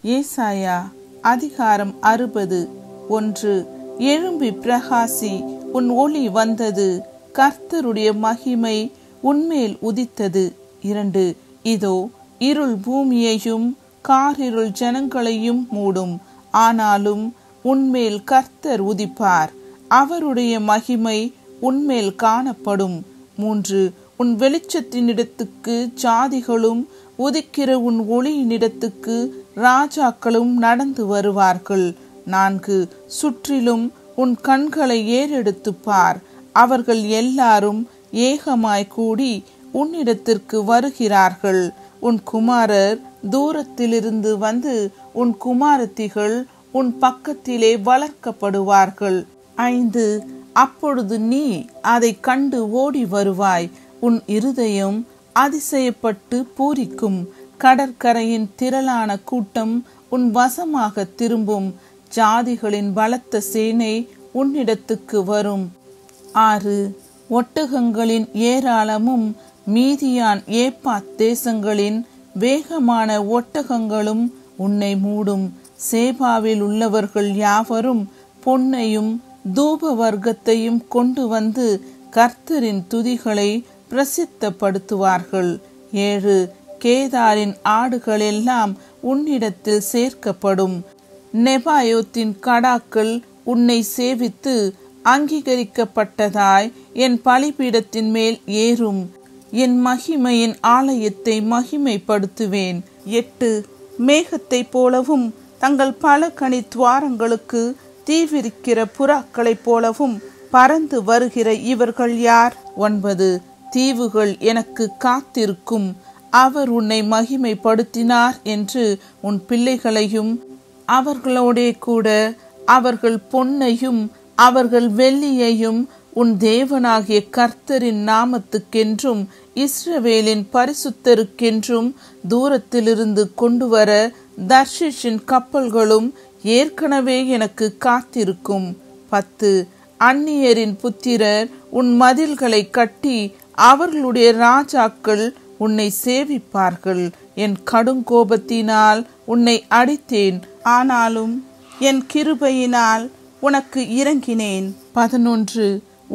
ஏசாயா அதிகாரம் 60 1. எழும்பி பிரகாசி, உன் ஒளி வந்தது, கர்த்தருடைய மகிமை உன்மேல் உதித்தது. 2. இதோ இருள் பூமியையும் காரிருள் ஜனங்களையும் மூடும், ஆனாலும் உன்மேல் கர்த்தர் உதிப்பார், அவருடைய மகிமை உன்மேல் காணப்படும். 3. உன் வெளிச்சத்தினிடத்துக்கு ஜாதிகளும் உதிக்கிற உன் ஒளியினிடத்துக்கு ராஜாக்களும் நடந்து வருவார்கள். 4. சுற்றிலும் உன் கண்களை ஏறெடுத்து பார், அவர்கள் எல்லாரும் ஏகமாய் கூடி உன்னிடத்திற்கு வருகிறார்கள். உன் குமாரர் தூரத்திலிருந்து வந்து உன் குமாரத்திகள் உன் பக்கத்திலே வளர்க்கப்படுவார்கள். 5. அப்பொழுது நீ அதை கண்டு ஓடி வருவாய், உன் இருதயம் அதிசயப்பட்டு பூரிக்கும். கடற்கரையின் திரளான கூட்டம் உன் வசமாக திரும்பும், ஜாதிகளின் பலத்த சேனை உன்னிடத்துக்கு வரும். 6. ஒட்டகங்களின் ஏராளமும் மீதியான் ஏப்பாத் தேசங்களின் வேகமான ஒட்டகங்களும் உன்னை மூடும். சேபாவில் உள்ளவர்கள் யாவரும் பொன்னையும் தூப வர்க்கத்தையும் கொண்டு வந்து கர்த்தரின் துதிகளை பிரசித்தப்படுத்துவார்கள். 7. கேதாரின் ஆடுகளெல்லாம் உன்னிடத்தில் சேர்க்கப்படும். நெபாயோத்தின் கடாக்கள் உன்னை சேவித்து அங்கீகரிக்கப்பட்டதாய் என் பலிபீடத்தின் மேல் ஏறும். என் மகிமையின் ஆலயத்தை மகிமைப்படுத்துவேன். 8. மேகத்தை போலவும் தங்கள் பல கனி துவாரங்களுக்கு தீவிரிக்கிற புறாக்களைப் போலவும் பறந்து வருகிற இவர்கள் யார்? 9. தீவுகள் எனக்கு காத்திருக்கும், அவர் உன்னை மகிமைப்படுத்தினார் என்று உன் பிள்ளைகளையும் அவர்களோடே கூட அவர்கள் பொன்னையும் அவர்கள் வெள்ளியையும் உன் தேவனாகிய கர்த்தரின் நாமத்துக்கென்றும் இஸ்ரவேலின் பரிசுத்தருக்கென்றும் தூரத்திலிருந்து கொண்டு வர தர்ஷீஷின் கப்பல்களும் ஏற்கனவே எனக்கு காத்திருக்கும். 10. அந்நியரின் புத்திரர் உன் மதில்களை கட்டி அவர்களுடைய ராஜாக்கள் உன்னை சேவிப்பார்கள். என் கடுங்கோபத்தினால் உன்னை அடித்தேன், ஆனாலும் என் கிருபையினால் உனக்கு இறங்கினேன். 11.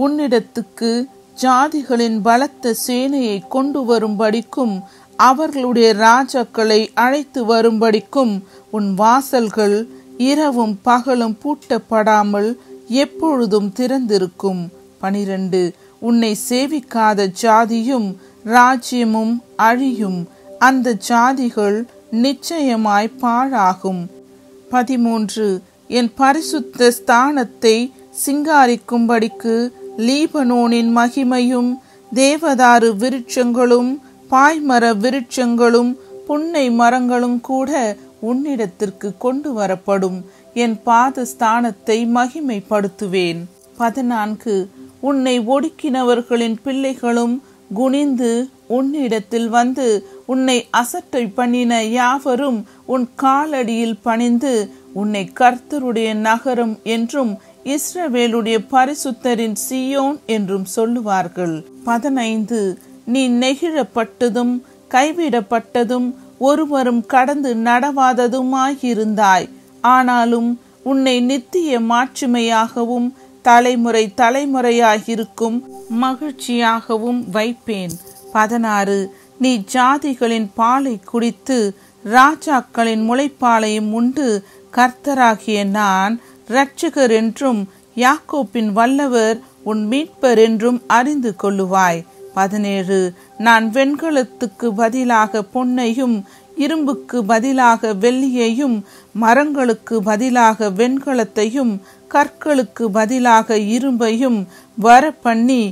உன்னிடத்துக்கு ஜாதிகளின் பலத்த சேனையை கொண்டு வரும்படிக்கும் அவர்களுடைய ராஜாக்களை அழைத்து வரும்படிக்கும் உன் வாசல்கள் இரவும் பகலும் பூட்டப்படாமல் எப்பொழுதும் திறந்திருக்கும். 12. உன்னை சேவிக்காத ஜாதியும் ராஜ்யமும் அழியும், அந்த ஜாதிகள் நிச்சயமாய் பாழாகும். 13. என் பரிசுத்த ஸ்தானத்தை சிங்காரிக்கும்படிக்கு லீபனோனின் மகிமையும் தேவதாரு விருட்சங்களும் பாய்மர விருட்சங்களும் புன்னை மரங்களும் கூட உன்னிடத்திற்கு கொண்டு வரப்படும். என் பாதஸ்தானத்தை மகிமைப்படுத்துவேன். 14. உன்னை ஒடுக்கினவர்களின் பிள்ளைகளும் குனிந்து உன்னிடத்தில் வந்து உன்னை அசட்டை பண்ணின யாவரும் உன் காலடியில் பணிந்து உன்னை கர்த்தருடைய நகரம் என்றும் இஸ்ரவேலுடைய பரிசுத்தரின் சீயோன் என்றும் சொல்லுவார்கள். 15. நீ நெகிழப்பட்டதும் கைவிடப்பட்டதும் ஒருவரும் கடந்து நடவாததுமாயிருந்தாய், ஆனாலும் உன்னை நித்திய மாட்சிமையாகவும் தலைமுறை தலைமுறையாயிருக்கும் மகிழ்ச்சியாகவும் வைப்பேன். 16. நீ ஜாதிகளின் பாலை குடித்து ராஜாக்களின் முளைப்பாலையும் உண்டு கர்த்தராகிய நான் இரட்சகர் என்றும் யாக்கோப்பின் வல்லவர் உன் மீட்பர் என்றும் அறிந்து கொள்ளுவாய். 17. நான் வெண்கலத்துக்கு பதிலாக பொன்னையும் இரும்புக்கு பதிலாக வெள்ளியையும் மரங்களுக்கு பதிலாக வெண்கலத்தையும் கற்களுக்கு பதிலாக இரும்பையும் வர பண்ணி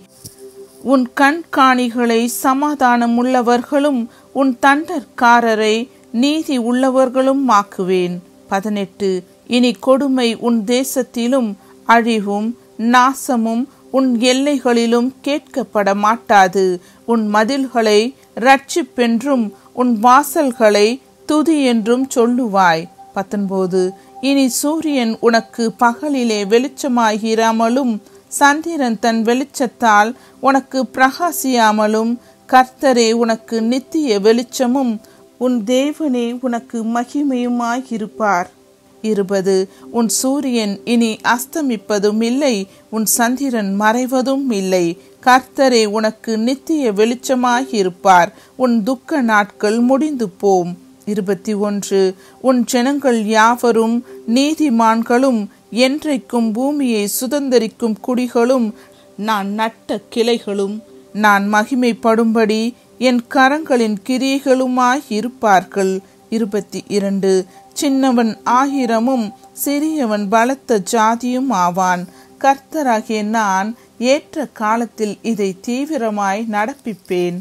உன் கண்காணிகளை சமாதானம் உள்ளவர்களும் உன் தண்டற்காரரை நீதி உள்ளவர்களும் ஆக்குவேன். 18. இனி கொடுமை உன் தேசத்திலும் அழிவும் நாசமும் உன் எல்லைகளிலும் கேட்கப்பட மாட்டாது. உன் மதில்களை இரட்சிப்பென்றும் உன் வாசல்களை துதி என்றும் சொல்லுவாய். 19. இனி சூரியன் உனக்கு பகலிலே வெளிச்சமாயிராமலும் சந்திரன் தன் வெளிச்சத்தால் உனக்கு பிரகாசியாமலும் கர்த்தரே உனக்கு நித்திய வெளிச்சமும் உன் தேவனே உனக்கு மகிமையுமாயிருப்பார். 20 உன் சூரியன் இனி அஸ்தமிப்பதும் இல்லை, உன் சந்திரன் மறைவதும் இல்லை. கர்த்தரே உனக்கு நித்திய வெளிச்சமாயிருப்பார். உன் துக்க நாட்கள் முடிந்து போம். 21 உன் ஜனங்கள் யாவரும் நீதிமான்களும் என்றைக்கும் பூமியை சுதந்தரிக்கும் குடிகளும் நான் நட்ட கிளைகளும் நான் மகிமைப்படும்படி என் கரங்களின் கிரியைகளுமாயிருப்பார்கள். 22 சின்னவன் 1000 சிறியவன் பலத்த ஜாதியும் ஆவான். கர்த்தராகிய நான் ஏற்ற காலத்தில் இதை தீவிரமாய் நடப்பிப்பேன்.